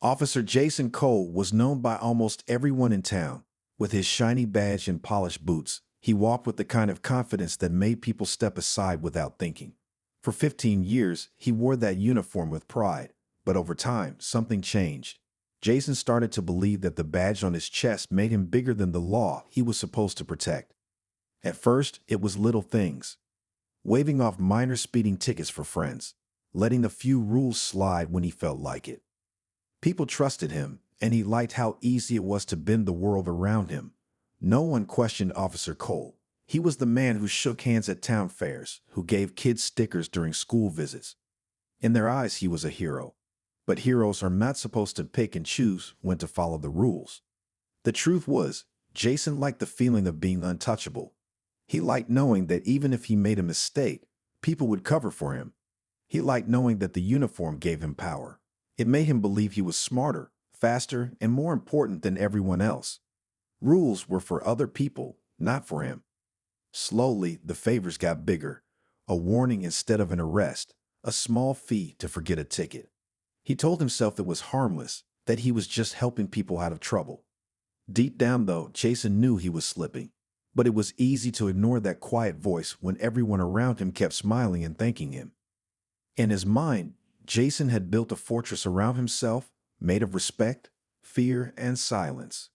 Officer Jason Cole was known by almost everyone in town. With his shiny badge and polished boots, he walked with the kind of confidence that made people step aside without thinking. For 15 years, he wore that uniform with pride, but over time, something changed. Jason started to believe that the badge on his chest made him bigger than the law he was supposed to protect. At first, it was little things. Waving off minor speeding tickets for friends, letting a few rules slide when he felt like it. People trusted him, and he liked how easy it was to bend the world around him. No one questioned Officer Cole. He was the man who shook hands at town fairs, who gave kids stickers during school visits. In their eyes, he was a hero. But heroes are not supposed to pick and choose when to follow the rules. The truth was, Jason liked the feeling of being untouchable. He liked knowing that even if he made a mistake, people would cover for him. He liked knowing that the uniform gave him power. It made him believe he was smarter, faster, and more important than everyone else. Rules were for other people, not for him. Slowly, the favors got bigger. A warning instead of an arrest, a small fee to forget a ticket. He told himself it was harmless, that he was just helping people out of trouble. Deep down, though, Jason knew he was slipping. But it was easy to ignore that quiet voice when everyone around him kept smiling and thanking him. In his mind, Jason had built a fortress around himself, made of respect, fear, and silence.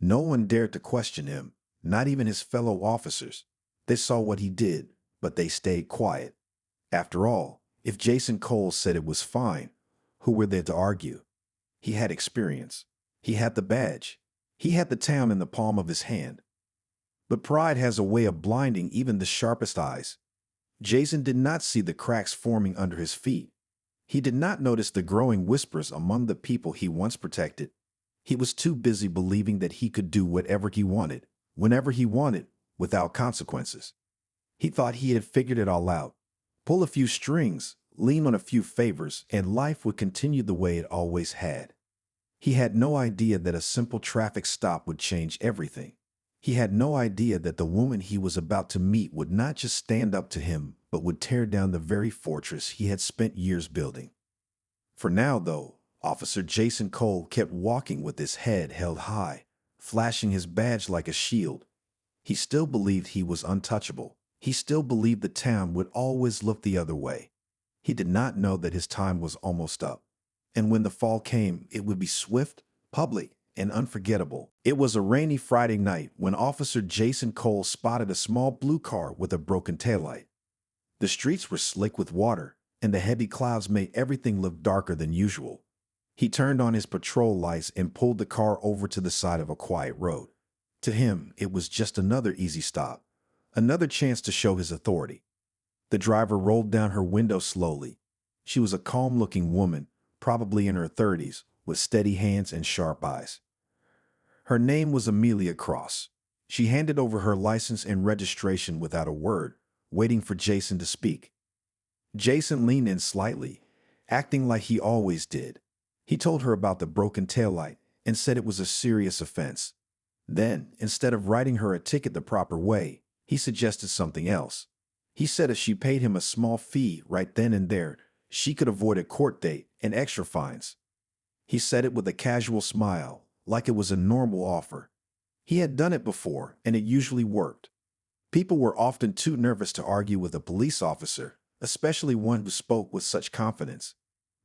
No one dared to question him, not even his fellow officers. They saw what he did, but they stayed quiet. After all, if Jason Cole said it was fine, who were they to argue? He had experience. He had the badge. He had the town in the palm of his hand. But pride has a way of blinding even the sharpest eyes. Jason did not see the cracks forming under his feet. He did not notice the growing whispers among the people he once protected. He was too busy believing that he could do whatever he wanted, whenever he wanted, without consequences. He thought he had figured it all out. Pull a few strings, lean on a few favors, and life would continue the way it always had. He had no idea that a simple traffic stop would change everything. He had no idea that the woman he was about to meet would not just stand up to him, but would tear down the very fortress he had spent years building. For now, though, Officer Jason Cole kept walking with his head held high, flashing his badge like a shield. He still believed he was untouchable. He still believed the town would always look the other way. He did not know that his time was almost up. And when the fall came, it would be swift, public, and unforgettable. It was a rainy Friday night when Officer Jason Cole spotted a small blue car with a broken taillight. The streets were slick with water, and the heavy clouds made everything look darker than usual. He turned on his patrol lights and pulled the car over to the side of a quiet road. To him, it was just another easy stop, another chance to show his authority. The driver rolled down her window slowly. She was a calm-looking woman, probably in her 30s, with steady hands and sharp eyes. Her name was Amelia Cross. She handed over her license and registration without a word, waiting for Jason to speak. Jason leaned in slightly, acting like he always did. He told her about the broken taillight and said it was a serious offense. Then, instead of writing her a ticket the proper way, he suggested something else. He said if she paid him a small fee right then and there, she could avoid a court date and extra fines. He said it with a casual smile, like it was a normal offer. He had done it before, and it usually worked. People were often too nervous to argue with a police officer, especially one who spoke with such confidence.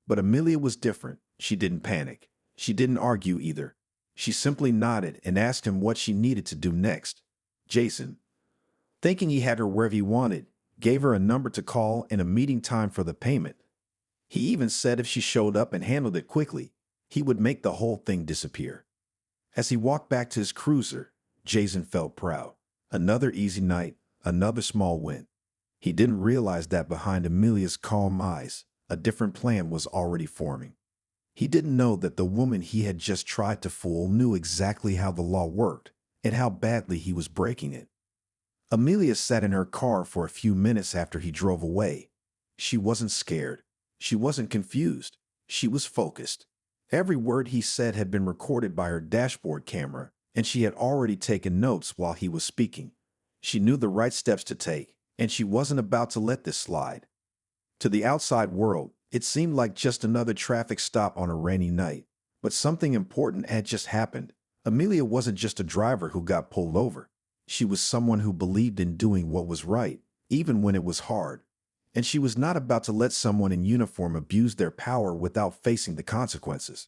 But Amelia was different. She didn't panic. She didn't argue either. She simply nodded and asked him what she needed to do next. Jason, thinking he had her wherever he wanted, gave her a number to call and a meeting time for the payment. He even said if she showed up and handled it quickly, he would make the whole thing disappear. As he walked back to his cruiser, Jason felt proud. Another easy night, another small win. He didn't realize that behind Amelia's calm eyes, a different plan was already forming. He didn't know that the woman he had just tried to fool knew exactly how the law worked and how badly he was breaking it. Amelia sat in her car for a few minutes after he drove away. She wasn't scared. She wasn't confused. She was focused. Every word he said had been recorded by her dashboard camera, and she had already taken notes while he was speaking. She knew the right steps to take, and she wasn't about to let this slide. To the outside world, it seemed like just another traffic stop on a rainy night, But something important had just happened. Amelia wasn't just a driver who got pulled over. She was someone who believed in doing what was right, even when it was hard. And she was not about to let someone in uniform abuse their power without facing the consequences.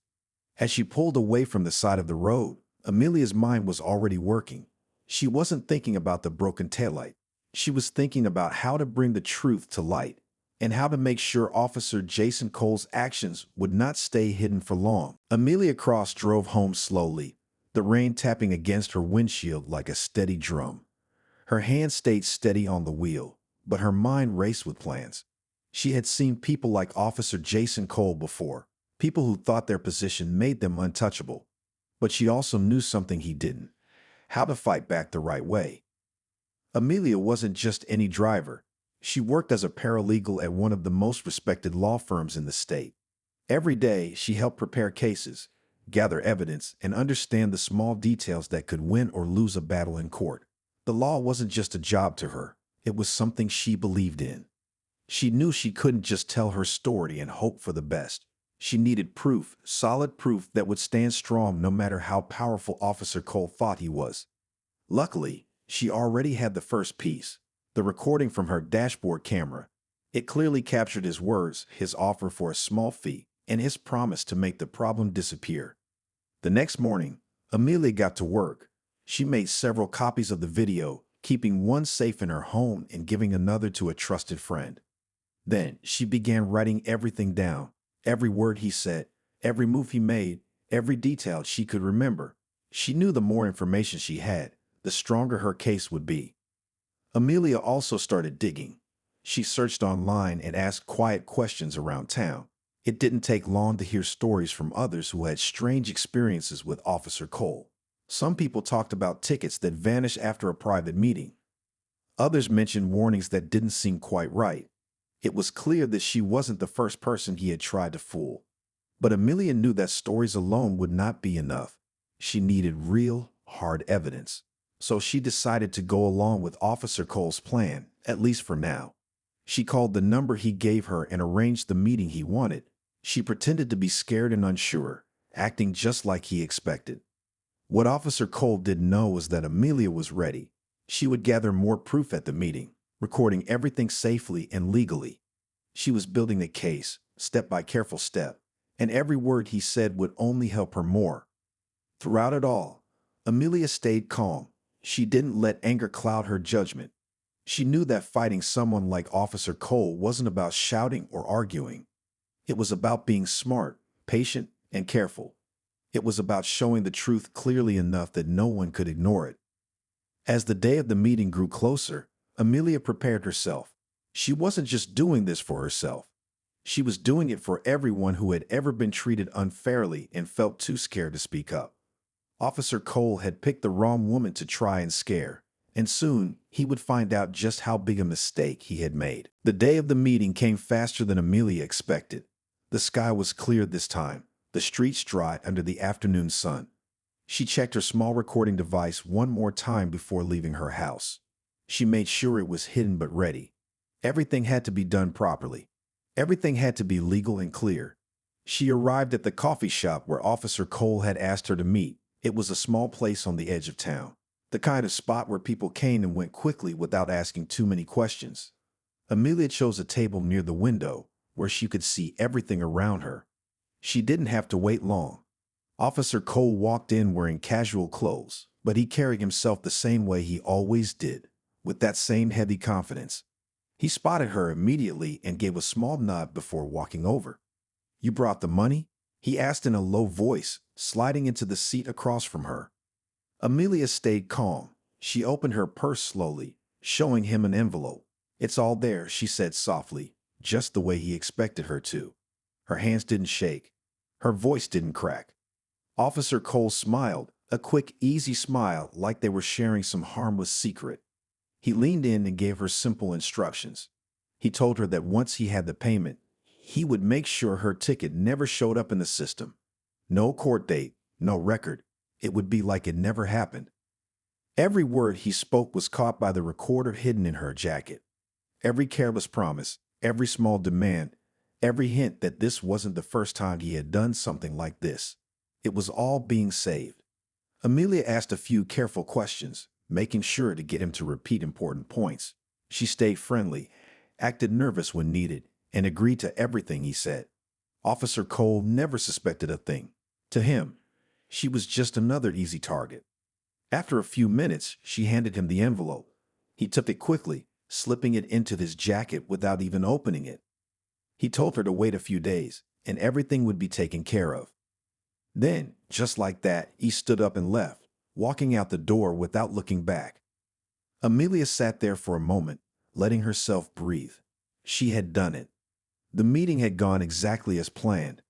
As she pulled away from the side of the road, Amelia's mind was already working. She wasn't thinking about the broken taillight. She was thinking about how to bring the truth to light and how to make sure Officer Jason Cole's actions would not stay hidden for long. Amelia Cross drove home slowly, the rain tapping against her windshield like a steady drum. Her hand stayed steady on the wheel, but her mind raced with plans. She had seen people like Officer Jason Cole before, people who thought their position made them untouchable. But she also knew something he didn't: how to fight back the right way. Amelia wasn't just any driver. She worked as a paralegal at one of the most respected law firms in the state. Every day, she helped prepare cases, gather evidence, and understand the small details that could win or lose a battle in court. The law wasn't just a job to her. It was something she believed in. She knew she couldn't just tell her story and hope for the best. She needed proof, solid proof that would stand strong no matter how powerful Officer Cole thought he was. Luckily, she already had the first piece, the recording from her dashboard camera. It clearly captured his words, his offer for a small fee, and his promise to make the problem disappear. The next morning, Amelia got to work. She made several copies of the video, keeping one safe in her home and giving another to a trusted friend. Then she began writing everything down, every word he said, every move he made, every detail she could remember. She knew the more information she had, the stronger her case would be. Amelia also started digging. She searched online and asked quiet questions around town. It didn't take long to hear stories from others who had strange experiences with Officer Cole. Some people talked about tickets that vanished after a private meeting. Others mentioned warnings that didn't seem quite right. It was clear that she wasn't the first person he had tried to fool. But Amelia knew that stories alone would not be enough. She needed real, hard evidence. So she decided to go along with Officer Cole's plan, at least for now. She called the number he gave her and arranged the meeting he wanted. She pretended to be scared and unsure, acting just like he expected. What Officer Cole didn't know was that Amelia was ready. She would gather more proof at the meeting, recording everything safely and legally. She was building a case, step by careful step, and every word he said would only help her more. Throughout it all, Amelia stayed calm. She didn't let anger cloud her judgment. She knew that fighting someone like Officer Cole wasn't about shouting or arguing. It was about being smart, patient, and careful. It was about showing the truth clearly enough that no one could ignore it. As the day of the meeting grew closer, Amelia prepared herself. She wasn't just doing this for herself. She was doing it for everyone who had ever been treated unfairly and felt too scared to speak up. Officer Cole had picked the wrong woman to try and scare, and soon he would find out just how big a mistake he had made. The day of the meeting came faster than Amelia expected. The sky was clear this time, the streets dry under the afternoon sun. She checked her small recording device one more time before leaving her house. She made sure it was hidden but ready. Everything had to be done properly. Everything had to be legal and clear. She arrived at the coffee shop where Officer Cole had asked her to meet. It was a small place on the edge of town, the kind of spot where people came and went quickly without asking too many questions. Amelia chose a table near the window where she could see everything around her. She didn't have to wait long. Officer Cole walked in wearing casual clothes, but he carried himself the same way he always did, with that same heavy confidence. He spotted her immediately and gave a small nod before walking over. "You brought the money?" he asked in a low voice, sliding into the seat across from her. Amelia stayed calm. She opened her purse slowly, showing him an envelope. "It's all there," she said softly, just the way he expected her to. Her hands didn't shake. Her voice didn't crack. Officer Cole smiled, a quick, easy smile like they were sharing some harmless secret. He leaned in and gave her simple instructions. He told her that once he had the payment, he would make sure her ticket never showed up in the system. No court date, no record. It would be like it never happened. Every word he spoke was caught by the recorder hidden in her jacket. Every careless promise, every small demand, every hint that this wasn't the first time he had done something like this. It was all being saved. Amelia asked a few careful questions, making sure to get him to repeat important points. She stayed friendly, acted nervous when needed, and agreed to everything he said. Officer Cole never suspected a thing. To him, she was just another easy target. After a few minutes, she handed him the envelope. He took it quickly, slipping it into his jacket without even opening it. He told her to wait a few days, and everything would be taken care of. Then, just like that, he stood up and left, walking out the door without looking back. Amelia sat there for a moment, letting herself breathe. She had done it. The meeting had gone exactly as planned.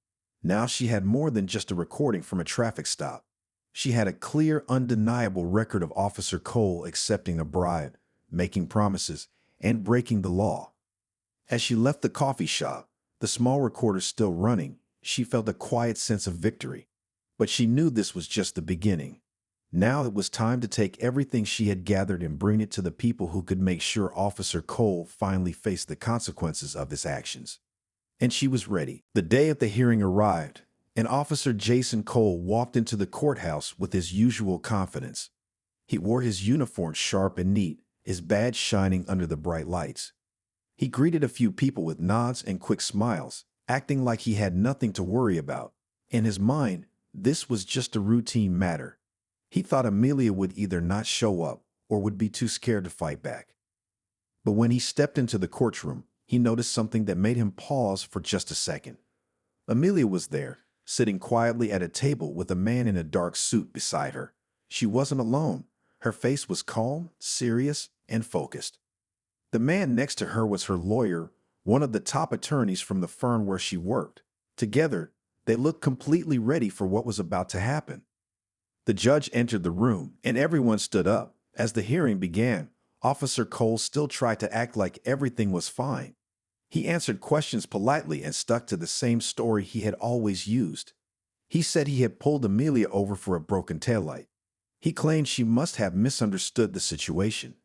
Now she had more than just a recording from a traffic stop. She had a clear, undeniable record of Officer Cole accepting a bribe, making promises, and breaking the law. As she left the coffee shop, the small recorder still running, she felt a quiet sense of victory. But she knew this was just the beginning. Now it was time to take everything she had gathered and bring it to the people who could make sure Officer Cole finally faced the consequences of his actions. And she was ready. The day of the hearing arrived, and Officer Jason Cole walked into the courthouse with his usual confidence. He wore his uniform sharp and neat, his badge shining under the bright lights. He greeted a few people with nods and quick smiles, acting like he had nothing to worry about. In his mind, this was just a routine matter. He thought Amelia would either not show up or would be too scared to fight back. But when he stepped into the courtroom, he noticed something that made him pause for just a second. Amelia was there, sitting quietly at a table with a man in a dark suit beside her. She wasn't alone. Her face was calm, serious, and focused. The man next to her was her lawyer, one of the top attorneys from the firm where she worked. Together, they looked completely ready for what was about to happen. The judge entered the room, and everyone stood up. As the hearing began, Officer Cole still tried to act like everything was fine. He answered questions politely and stuck to the same story he had always used. He said he had pulled Amelia over for a broken taillight. He claimed she must have misunderstood the situation.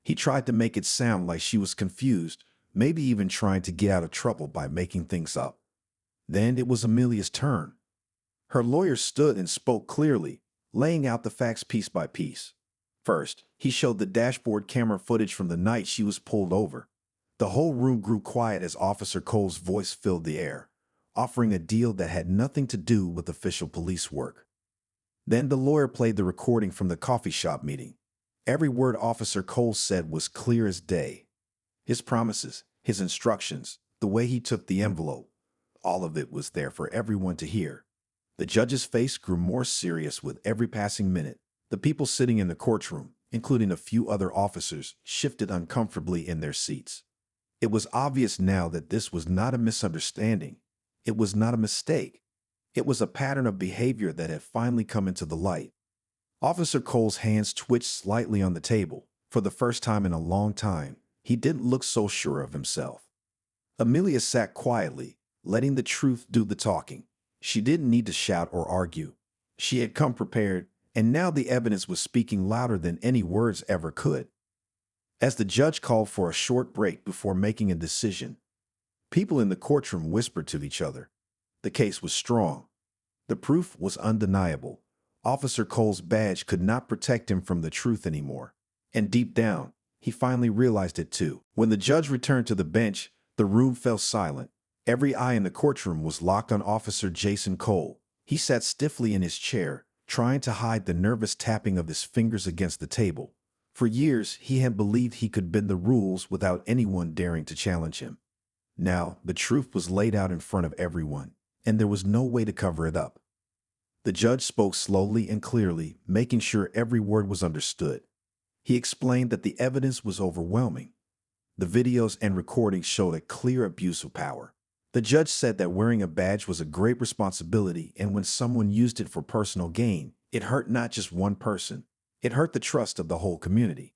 He tried to make it sound like she was confused, maybe even trying to get out of trouble by making things up. Then it was Amelia's turn. Her lawyer stood and spoke clearly, laying out the facts piece by piece. First, he showed the dashboard camera footage from the night she was pulled over. The whole room grew quiet as Officer Cole's voice filled the air, offering a deal that had nothing to do with official police work. Then the lawyer played the recording from the coffee shop meeting. Every word Officer Cole said was clear as day. His promises, his instructions, the way he took the envelope, all of it was there for everyone to hear. The judge's face grew more serious with every passing minute. The people sitting in the courtroom, including a few other officers, shifted uncomfortably in their seats. It was obvious now that this was not a misunderstanding. It was not a mistake. It was a pattern of behavior that had finally come into the light. Officer Cole's hands twitched slightly on the table. For the first time in a long time, he didn't look so sure of himself. Amelia sat quietly, letting the truth do the talking. She didn't need to shout or argue. She had come prepared, and now the evidence was speaking louder than any words ever could. As the judge called for a short break before making a decision, people in the courtroom whispered to each other. The case was strong. The proof was undeniable. Officer Cole's badge could not protect him from the truth anymore. And deep down, he finally realized it too. When the judge returned to the bench, the room fell silent. Every eye in the courtroom was locked on Officer Jason Cole. He sat stiffly in his chair, trying to hide the nervous tapping of his fingers against the table. For years, he had believed he could bend the rules without anyone daring to challenge him. Now, the truth was laid out in front of everyone, and there was no way to cover it up. The judge spoke slowly and clearly, making sure every word was understood. He explained that the evidence was overwhelming. The videos and recordings showed a clear abuse of power. The judge said that wearing a badge was a great responsibility, and when someone used it for personal gain, it hurt not just one person. It hurt the trust of the whole community.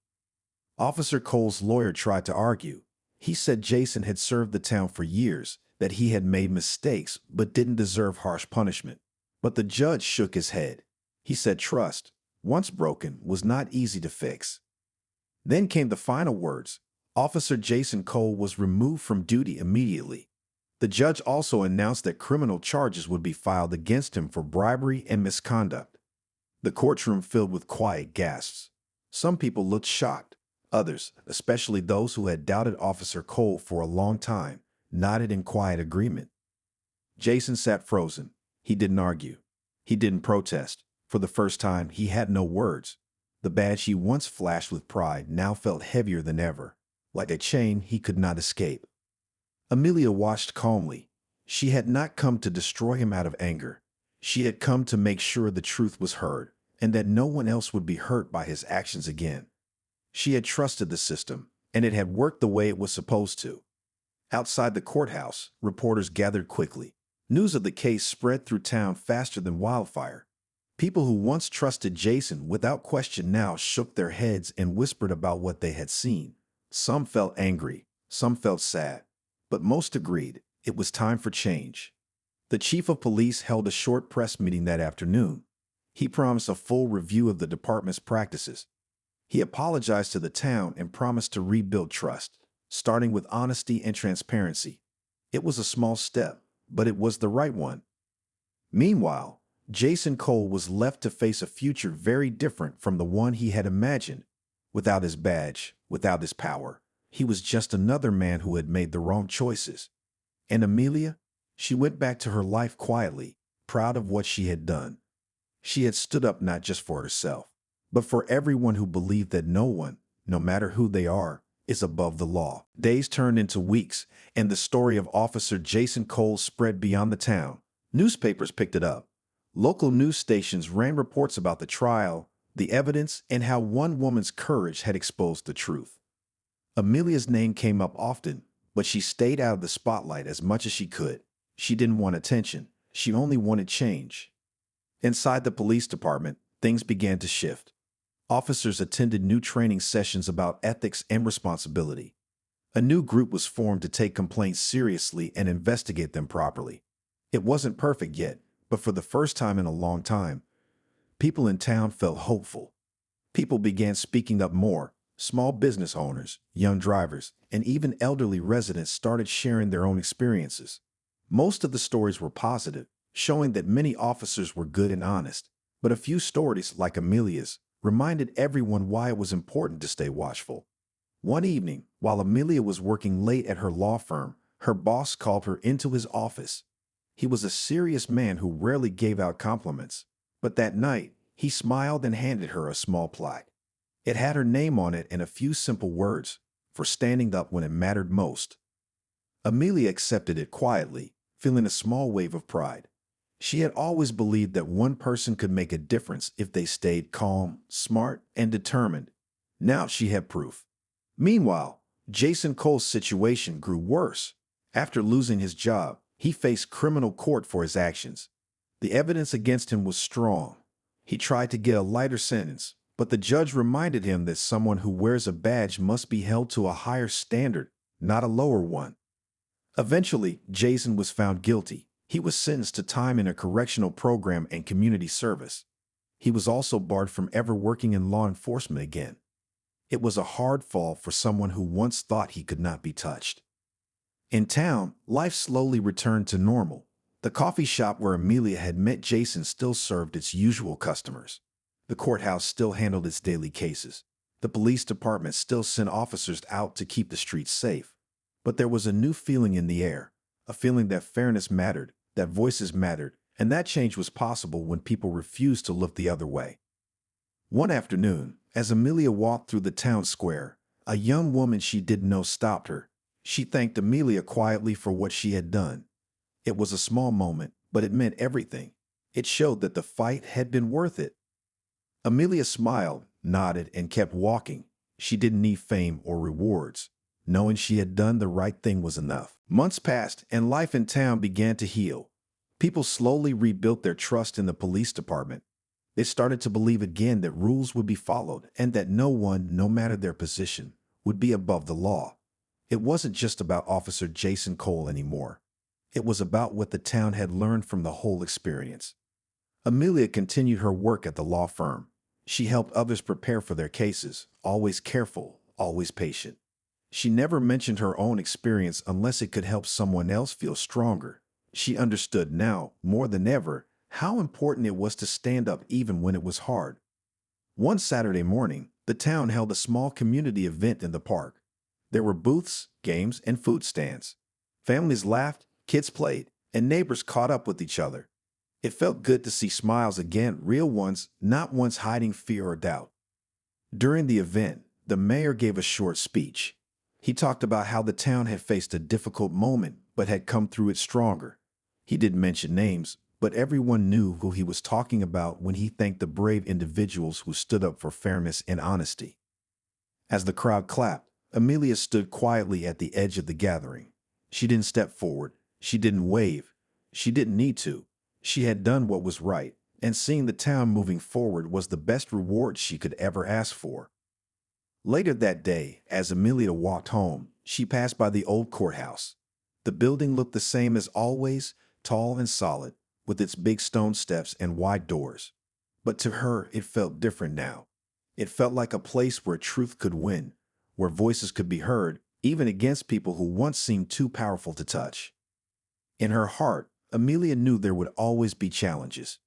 Officer Cole's lawyer tried to argue. He said Jason had served the town for years, that he had made mistakes but didn't deserve harsh punishment. But the judge shook his head. He said trust, once broken, was not easy to fix. Then came the final words. Officer Jason Cole was removed from duty immediately. The judge also announced that criminal charges would be filed against him for bribery and misconduct. The courtroom filled with quiet gasps. Some people looked shocked. Others, especially those who had doubted Officer Cole for a long time, nodded in quiet agreement. Jason sat frozen. He didn't argue. He didn't protest. For the first time, he had no words. The badge he once flashed with pride now felt heavier than ever, like a chain he could not escape. Amelia watched calmly. She had not come to destroy him out of anger. She had come to make sure the truth was heard, and that no one else would be hurt by his actions again. She had trusted the system, and it had worked the way it was supposed to. Outside the courthouse, reporters gathered quickly. News of the case spread through town faster than wildfire. People who once trusted Jason without question now shook their heads and whispered about what they had seen. Some felt angry, some felt sad, but most agreed it was time for change. The chief of police held a short press meeting that afternoon. He promised a full review of the department's practices. He apologized to the town and promised to rebuild trust, starting with honesty and transparency. It was a small step, but it was the right one. Meanwhile, Jason Cole was left to face a future very different from the one he had imagined. Without his badge, without his power, he was just another man who had made the wrong choices. And Amelia? She went back to her life quietly, proud of what she had done. She had stood up not just for herself, but for everyone who believed that no one, no matter who they are, is above the law. Days turned into weeks, and the story of Officer Jason Cole spread beyond the town. Newspapers picked it up. Local news stations ran reports about the trial, the evidence, and how one woman's courage had exposed the truth. Amelia's name came up often, but she stayed out of the spotlight as much as she could. She didn't want attention. She only wanted change. Inside the police department, things began to shift. Officers attended new training sessions about ethics and responsibility. A new group was formed to take complaints seriously and investigate them properly. It wasn't perfect yet, but for the first time in a long time, people in town felt hopeful. People began speaking up more. Small business owners, young drivers, and even elderly residents started sharing their own experiences. Most of the stories were positive, showing that many officers were good and honest. But a few stories, like Amelia's, reminded everyone why it was important to stay watchful. One evening, while Amelia was working late at her law firm, her boss called her into his office. He was a serious man who rarely gave out compliments, but that night, he smiled and handed her a small plaque. It had her name on it and a few simple words, for standing up when it mattered most. Amelia accepted it quietly, feeling a small wave of pride. She had always believed that one person could make a difference if they stayed calm, smart, and determined. Now she had proof. Meanwhile, Jason Cole's situation grew worse. After losing his job, he faced criminal court for his actions. The evidence against him was strong. He tried to get a lighter sentence, but the judge reminded him that someone who wears a badge must be held to a higher standard, not a lower one. Eventually, Jason was found guilty. He was sentenced to time in a correctional program and community service. He was also barred from ever working in law enforcement again. It was a hard fall for someone who once thought he could not be touched. In town, life slowly returned to normal. The coffee shop where Amelia had met Jason still served its usual customers. The courthouse still handled its daily cases. The police department still sent officers out to keep the streets safe. But there was a new feeling in the air, a feeling that fairness mattered, that voices mattered, and that change was possible when people refused to look the other way. One afternoon, as Amelia walked through the town square, a young woman she didn't know stopped her. She thanked Amelia quietly for what she had done. It was a small moment, but it meant everything. It showed that the fight had been worth it. Amelia smiled, nodded, and kept walking. She didn't need fame or rewards. Knowing she had done the right thing was enough. Months passed, and life in town began to heal. People slowly rebuilt their trust in the police department. They started to believe again that rules would be followed and that no one, no matter their position, would be above the law. It wasn't just about Officer Jason Cole anymore. It was about what the town had learned from the whole experience. Amelia continued her work at the law firm. She helped others prepare for their cases, always careful, always patient. She never mentioned her own experience unless it could help someone else feel stronger. She understood now, more than ever, how important it was to stand up even when it was hard. One Saturday morning, the town held a small community event in the park. There were booths, games, and food stands. Families laughed, kids played, and neighbors caught up with each other. It felt good to see smiles again, real ones, not ones hiding fear or doubt. During the event, the mayor gave a short speech. He talked about how the town had faced a difficult moment but had come through it stronger. He didn't mention names, but everyone knew who he was talking about when he thanked the brave individuals who stood up for fairness and honesty. As the crowd clapped, Amelia stood quietly at the edge of the gathering. She didn't step forward. She didn't wave. She didn't need to. She had done what was right, and seeing the town moving forward was the best reward she could ever ask for. Later that day, as Amelia walked home, she passed by the old courthouse. The building looked the same as always, tall and solid, with its big stone steps and wide doors. But to her, it felt different now. It felt like a place where truth could win, where voices could be heard, even against people who once seemed too powerful to touch. In her heart, Amelia knew there would always be challenges.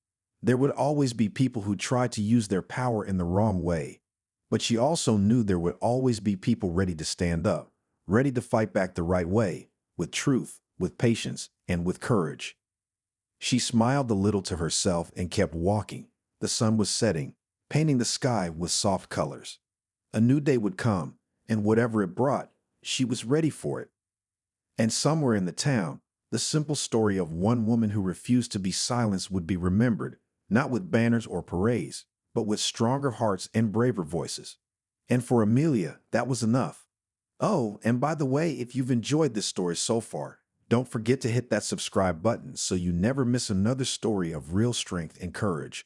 There would always be people who tried to use their power in the wrong way. But she also knew there would always be people ready to stand up, ready to fight back the right way, with truth, with patience, and with courage. She smiled a little to herself and kept walking. The sun was setting, painting the sky with soft colors. A new day would come, and whatever it brought, she was ready for it. And somewhere in the town, the simple story of one woman who refused to be silenced would be remembered, not with banners or parades, but with stronger hearts and braver voices. And for Amelia, that was enough. Oh, and by the way, if you've enjoyed this story so far, don't forget to hit that subscribe button so you never miss another story of real strength and courage.